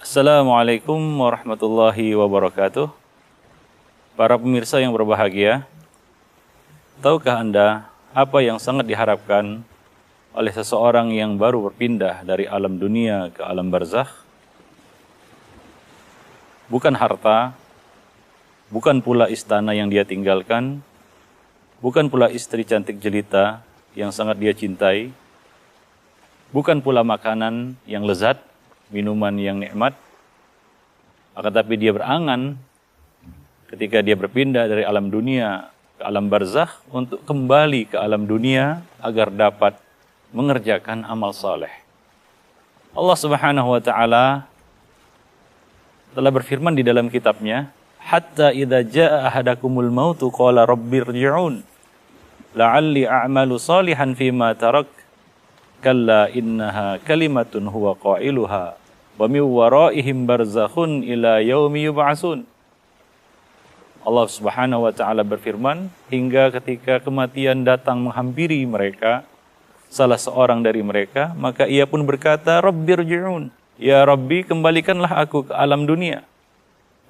Assalamualaikum warahmatullahi wabarakatuh. Para pemirsa yang berbahagia, tahukah Anda apa yang sangat diharapkan oleh seseorang yang baru berpindah dari alam dunia ke alam barzakh? Bukan harta, bukan pula istana yang dia tinggalkan, bukan pula istri cantik jelita yang sangat dia cintai, bukan pula makanan yang lezat, minuman yang nikmat, akan tapi dia berangan ketika dia berpindah dari alam dunia ke alam barzakh untuk kembali ke alam dunia agar dapat mengerjakan amal saleh. Allah Subhanahu wa taala telah berfirman di dalam kitabnya, hatta idza jaa ahadakumul mautu qala rabbirji'un la'alli a'malu salihan fima tarak kalla innaha kalimatun huwa qailuha wa min waraihim barzakhun ila yaumi yub'atsun. Allah Subhanahu wa taala berfirman, hingga ketika kematian datang menghampiri mereka, salah seorang dari mereka, maka ia pun berkata, rabbirji'un, ya Rabbi, kembalikanlah aku ke alam dunia,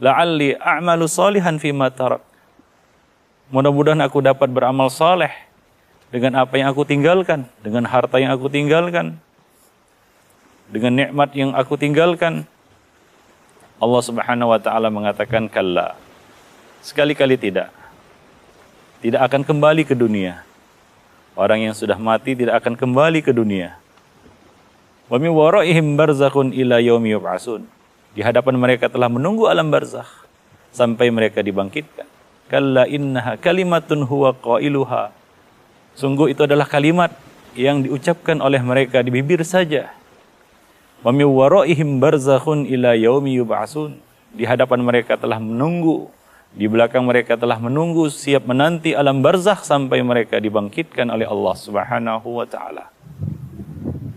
la'alli a'malu salihan fima tarak, mudah-mudahan aku dapat beramal saleh dengan apa yang aku tinggalkan, dengan harta yang aku tinggalkan, dengan nikmat yang aku tinggalkan. Allah Subhanahu wa taala mengatakan, kalla, sekali-kali tidak akan kembali ke dunia. Orang yang sudah mati tidak akan kembali ke dunia. Wa min waraihim barzakhun ila yaumi yub'atsun. Di hadapan mereka telah menunggu alam barzakh sampai mereka dibangkitkan. Kalla innaha kalimatun huwa qailuha. Sungguh itu adalah kalimat yang diucapkan oleh mereka di bibir saja. Wa min waraihim barzakhun ila yaumi yub'atsun. Di hadapan mereka telah menunggu, di belakang mereka telah menunggu, siap menanti alam barzakh sampai mereka dibangkitkan oleh Allah Subhanahu wa taala.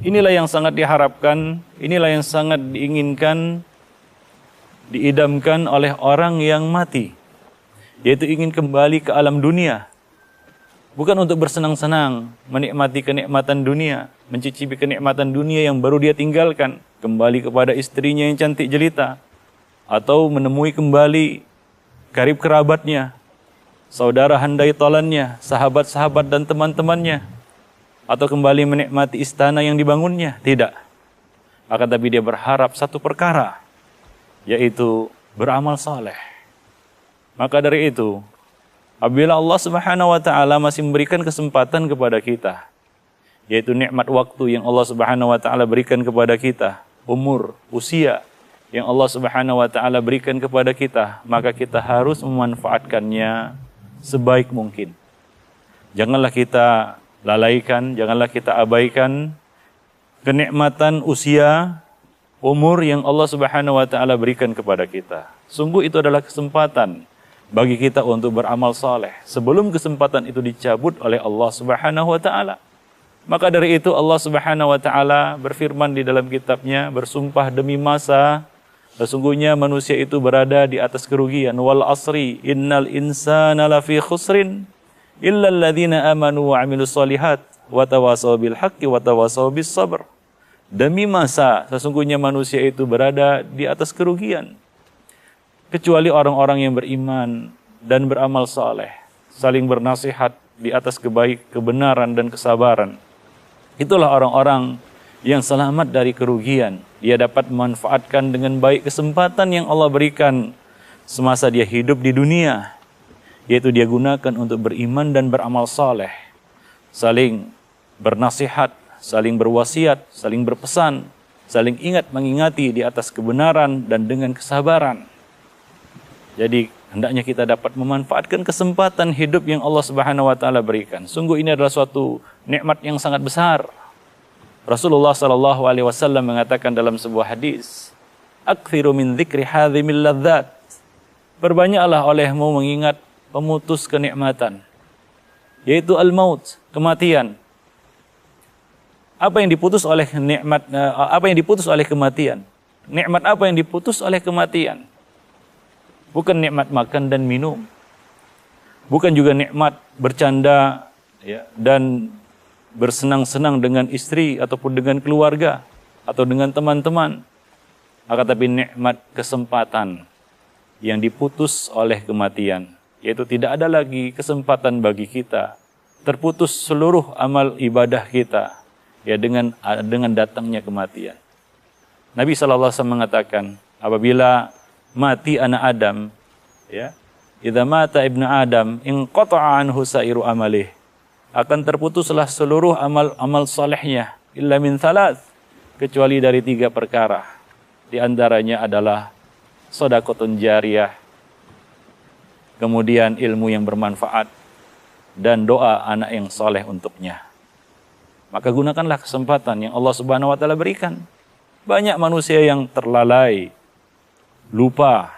Inilah yang sangat diharapkan, inilah yang sangat diinginkan, diidamkan oleh orang yang mati, yaitu ingin kembali ke alam dunia. Bukan untuk bersenang-senang, menikmati kenikmatan dunia, mencicipi kenikmatan dunia yang baru dia tinggalkan, kembali kepada istrinya yang cantik jelita, atau menemui kembali karib kerabatnya, saudara handai tolannya, sahabat-sahabat dan teman-temannya, atau kembali menikmati istana yang dibangunnya. Tidak. Akan tapi dia berharap satu perkara, yaitu beramal saleh. Maka dari itu, apabila Allah Subhanahu wa taala masih memberikan kesempatan kepada kita, yaitu nikmat waktu yang Allah Subhanahu wa taala berikan kepada kita, umur, usia yang Allah Subhanahu wa taala berikan kepada kita, maka kita harus memanfaatkannya sebaik mungkin. Janganlah kita lalaikan, janganlah kita abaikan kenikmatan usia, umur yang Allah Subhanahu wa taala berikan kepada kita. Sungguh itu adalah kesempatan bagi kita untuk beramal saleh sebelum kesempatan itu dicabut oleh Allah Subhanahu wa taala. Maka dari itu Allah Subhanahu wa taala berfirman di dalam kitabnya, bersumpah demi masa, sesungguhnya manusia itu berada di atas kerugian. Wal asri innal insana lafi khusrin illa alladhina amanu wa amilus solihat wa tawasaw bil haqqi wa tawasaw bis sabr. Demi masa, sesungguhnya manusia itu berada di atas kerugian, kecuali orang-orang yang beriman dan beramal saleh, saling bernasihat di atas kebenaran dan kesabaran. Itulah orang-orang yang selamat dari kerugian. Dia dapat memanfaatkan dengan baik kesempatan yang Allah berikan semasa dia hidup di dunia, yaitu dia gunakan untuk beriman dan beramal saleh, saling bernasihat, saling berwasiat, saling berpesan, saling ingat mengingati di atas kebenaran dan dengan kesabaran. Jadi hendaknya kita dapat memanfaatkan kesempatan hidup yang Allah Subhanahu wa taala berikan. Sungguh ini adalah suatu nikmat yang sangat besar. Rasulullah sallallahu alaihi wasallam mengatakan dalam sebuah hadis, "Aktsiru min dzikri hadzimil ladzat." Berbanyaklah olehmu mengingat pemutus kenikmatan, yaitu al-maut, kematian. Apa yang diputus oleh nikmat, apa yang diputus oleh kematian? Nikmat apa yang diputus oleh kematian? Bukan nikmat makan dan minum. Bukan juga nikmat bercanda ya, dan bersenang-senang dengan istri ataupun dengan keluarga atau dengan teman-teman. akan tapi nikmat kesempatan yang diputus oleh kematian, yaitu tidak ada lagi kesempatan bagi kita, terputus seluruh amal ibadah kita, ya dengan datangnya kematian. Nabi SAW mengatakan, apabila mati anak Adam, ya, idza mata ibnu Adam inqata'a anhu sa'iru amalih, akan terputuslah seluruh amal salehnya, illa min thalath, kecuali dari 3 perkara. Di antaranya adalah shadaqatun jariyah, kemudian ilmu yang bermanfaat, dan doa anak yang soleh untuknya. Maka gunakanlah kesempatan yang Allah Subhanahu wa taala berikan. Banyak manusia yang terlalai, lupa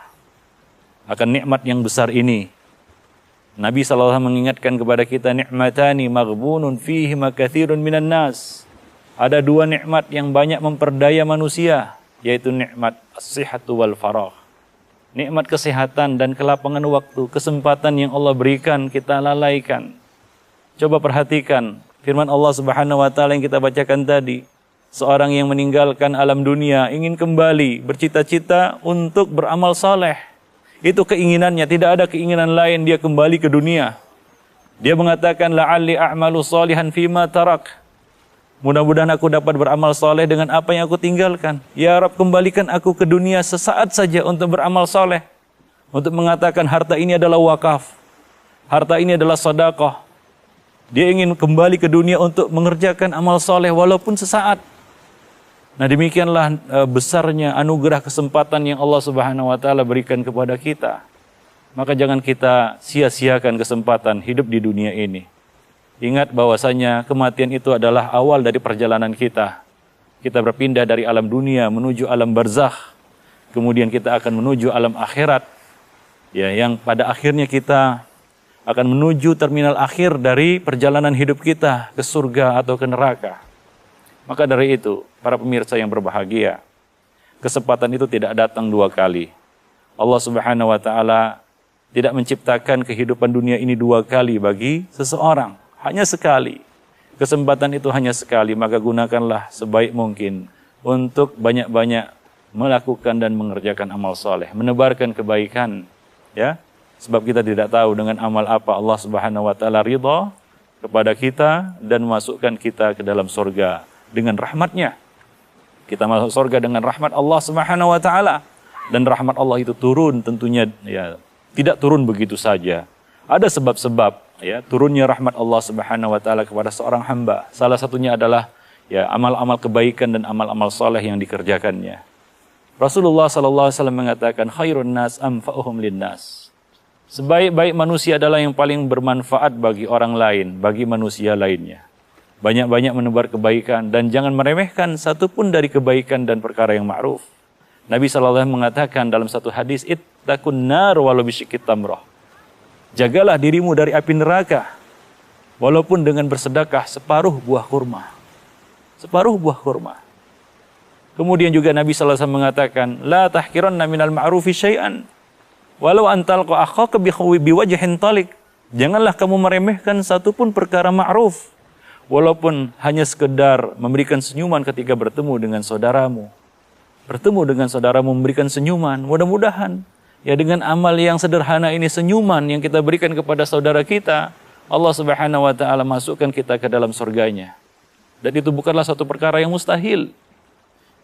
akan nikmat yang besar ini. Nabi SAW mengingatkan kepada kita, nikmatani maghbunun fihi katsirun minan nas. Ada 2 nikmat yang banyak memperdaya manusia, yaitu nikmat as-sihhatu wal faragh. Nikmat kesehatan dan kelapangan waktu, kesempatan yang Allah berikan kita lalaikan. Coba perhatikan firman Allah Subhanahu wa taala yang kita bacakan tadi. Seorang yang meninggalkan alam dunia ingin kembali, bercita-cita untuk beramal saleh. Itu keinginannya, tidak ada keinginan lain dia kembali ke dunia. Dia mengatakan la'alli a'malu salihan fima tarak. Mudah-mudahan aku dapat beramal soleh dengan apa yang aku tinggalkan. Ya Rabb, kembalikan aku ke dunia sesaat saja untuk beramal soleh. Untuk mengatakan harta ini adalah wakaf. Harta ini adalah sedekah. Dia ingin kembali ke dunia untuk mengerjakan amal soleh walaupun sesaat. Nah, demikianlah besarnya anugerah kesempatan yang Allah Subhanahu wa taala berikan kepada kita. Maka jangan kita sia-siakan kesempatan hidup di dunia ini. Ingat bahwasanya kematian itu adalah awal dari perjalanan kita. Kita berpindah dari alam dunia menuju alam barzakh. Kemudian kita akan menuju alam akhirat. Ya, yang pada akhirnya kita akan menuju terminal akhir dari perjalanan hidup kita ke surga atau ke neraka. Maka dari itu, para pemirsa yang berbahagia, kesempatan itu tidak datang 2 kali. Allah Subhanahu wa taala tidak menciptakan kehidupan dunia ini 2 kali bagi seseorang. Hanya sekali. Kesempatan itu hanya sekali, maka gunakanlah sebaik mungkin untuk banyak-banyak melakukan dan mengerjakan amal soleh, menebarkan kebaikan, ya. Sebab kita tidak tahu dengan amal apa Allah Subhanahu wa taala ridha kepada kita dan masukkan kita ke dalam surga dengan rahmatnya. Kita masuk surga dengan rahmat Allah Subhanahu wa taala, dan rahmat Allah itu turun tentunya, ya, tidak turun begitu saja. Ada sebab-sebab, ya, turunnya rahmat Allah Subhanahu wa taala kepada seorang hamba. Salah satunya adalah, ya, amal-amal kebaikan dan amal-amal soleh yang dikerjakannya. Rasulullah sallallahu alaihi wasallam mengatakan, khairun nas anfa'uhum linnas. Sebaik-baik manusia adalah yang paling bermanfaat bagi orang lain, bagi manusia lainnya. Banyak-banyak menebar kebaikan dan jangan meremehkan satupun dari kebaikan dan perkara yang ma'ruf. Nabi sallallahu alaihi wasallam mengatakan dalam satu hadis, ittaqun nar walau bisyikit tamrah. Jagalah dirimu dari api neraka, walaupun dengan bersedekah separuh buah kurma. Separuh buah kurma. Kemudian juga Nabi SAW mengatakan, la tahkiranna minal ma'rufi syai'an, walau antalqa akhaka biwajhin talik. Janganlah kamu meremehkan satupun perkara ma'ruf, walaupun hanya sekedar memberikan senyuman ketika bertemu dengan saudaramu. Bertemu dengan saudaramu memberikan senyuman, mudah-mudahan, ya, dengan amal yang sederhana ini, senyuman yang kita berikan kepada saudara kita, Allah Subhanahu wa taala masukkan kita ke dalam surganya. Dan itu bukanlah satu perkara yang mustahil.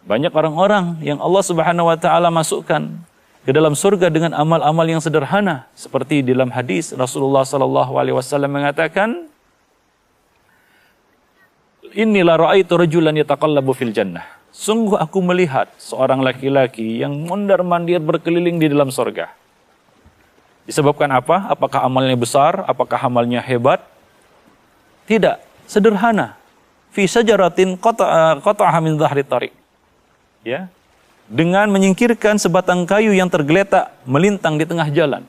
Banyak orang-orang yang Allah Subhanahu wa taala masukkan ke dalam surga dengan amal-amal yang sederhana, seperti dalam hadis Rasulullah sallallahu alaihi wasallam mengatakan, "Inni la ra'aitu rajulan yataqallabu fil jannah." Sungguh aku melihat seorang laki-laki yang mondar-mandir berkeliling di dalam surga. Disebabkan apa? Apakah amalnya besar? Apakah amalnya hebat? Tidak, sederhana. Fi sajaratin qata'aha min dhahri tariq. Ya. Dengan menyingkirkan sebatang kayu yang tergeletak melintang di tengah jalan.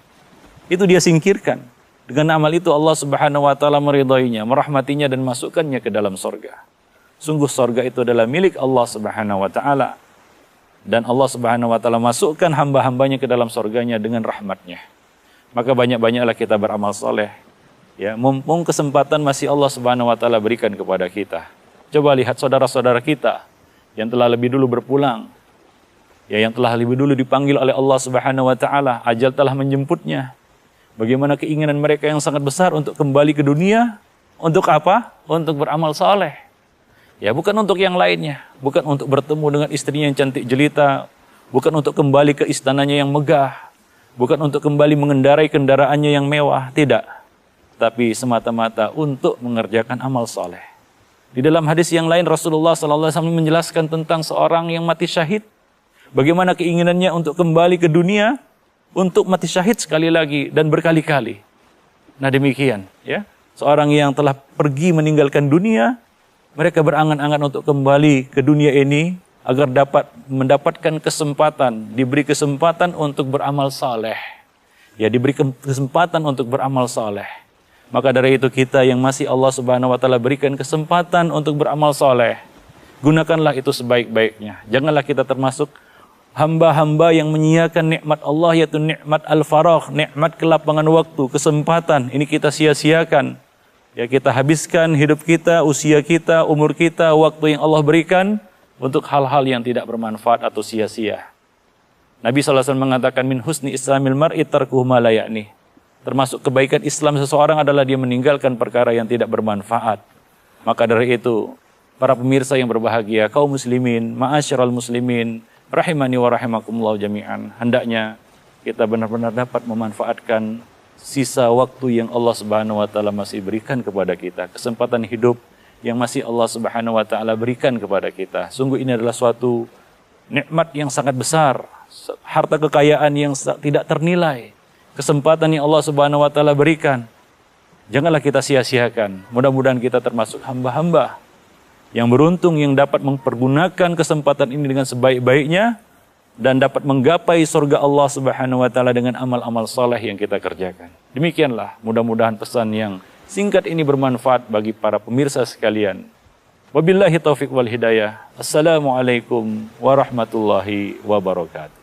Itu dia singkirkan. Dengan amal itu Allah Subhanahu wa taala meridainya, merahmatinya dan masukkannya ke dalam surga. Sungguh surga itu adalah milik Allah Subhanahu wa taala. Dan Allah Subhanahu wa taala masukkan hamba-hambanya ke dalam surganya dengan rahmatnya. Maka banyak-banyaklah kita beramal soleh. Ya, mumpung kesempatan masih Allah Subhanahu wa taala berikan kepada kita. Coba lihat saudara-saudara kita yang telah lebih dulu berpulang. Ya, yang telah lebih dulu dipanggil oleh Allah Subhanahu wa taala, ajal telah menjemputnya. Bagaimana keinginan mereka yang sangat besar untuk kembali ke dunia, untuk apa? Untuk beramal saleh. Ya, bukan untuk yang lainnya, bukan untuk bertemu dengan istrinya yang cantik jelita, bukan untuk kembali ke istananya yang megah, bukan untuk kembali mengendarai kendaraannya yang mewah, tidak. Tapi semata-mata untuk mengerjakan amal saleh. Di dalam hadis yang lain Rasulullah SAW menjelaskan tentang seorang yang mati syahid. Bagaimana keinginannya untuk kembali ke dunia, untuk mati syahid sekali lagi dan berkali-kali. Nah demikian, ya. Seorang yang telah pergi meninggalkan dunia, mereka berangan-angan untuk kembali ke dunia ini agar dapat mendapatkan kesempatan, diberi kesempatan untuk beramal saleh. Ya, diberi kesempatan untuk beramal saleh. Maka dari itu kita yang masih Allah Subhanahu wa taala berikan kesempatan untuk beramal saleh, gunakanlah itu sebaik-baiknya. Janganlah kita termasuk hamba-hamba yang menyia-nyiakan nikmat Allah, yaitu nikmat al-faragh, nikmat kelapangan waktu, kesempatan. Ini kita sia-siakan. Ya, kita habiskan hidup kita, usia kita, umur kita, waktu yang Allah berikan untuk hal-hal yang tidak bermanfaat atau sia-sia. Nabi SAW mengatakan, min husni islamil mar'i tarkuhu ma la ya'ni. Termasuk kebaikan Islam seseorang adalah dia meninggalkan perkara yang tidak bermanfaat. Maka dari itu, para pemirsa yang berbahagia, kaum muslimin, ma'asyiral muslimin, rahimani wa rahimakumullah jami'an. Hendaknya kita benar-benar dapat memanfaatkan sisa waktu yang Allah Subhanahu wa taala masih berikan kepada kita, kesempatan hidup yang masih Allah Subhanahu wa taala berikan kepada kita. Sungguh ini adalah suatu nikmat yang sangat besar, harta kekayaan yang tidak ternilai, kesempatan yang Allah Subhanahu wa taala berikan. Janganlah kita sia-siakan. Mudah-mudahan kita termasuk hamba-hamba yang beruntung yang dapat mempergunakan kesempatan ini dengan sebaik-baiknya dan dapat menggapai surga Allah Subhanahu wa taala dengan amal-amal saleh yang kita kerjakan. Demikianlah, mudah-mudahan pesan yang singkat ini bermanfaat bagi para pemirsa sekalian. Wabillahi taufiq wal hidayah. Assalamualaikum warahmatullahi wabarakatuh.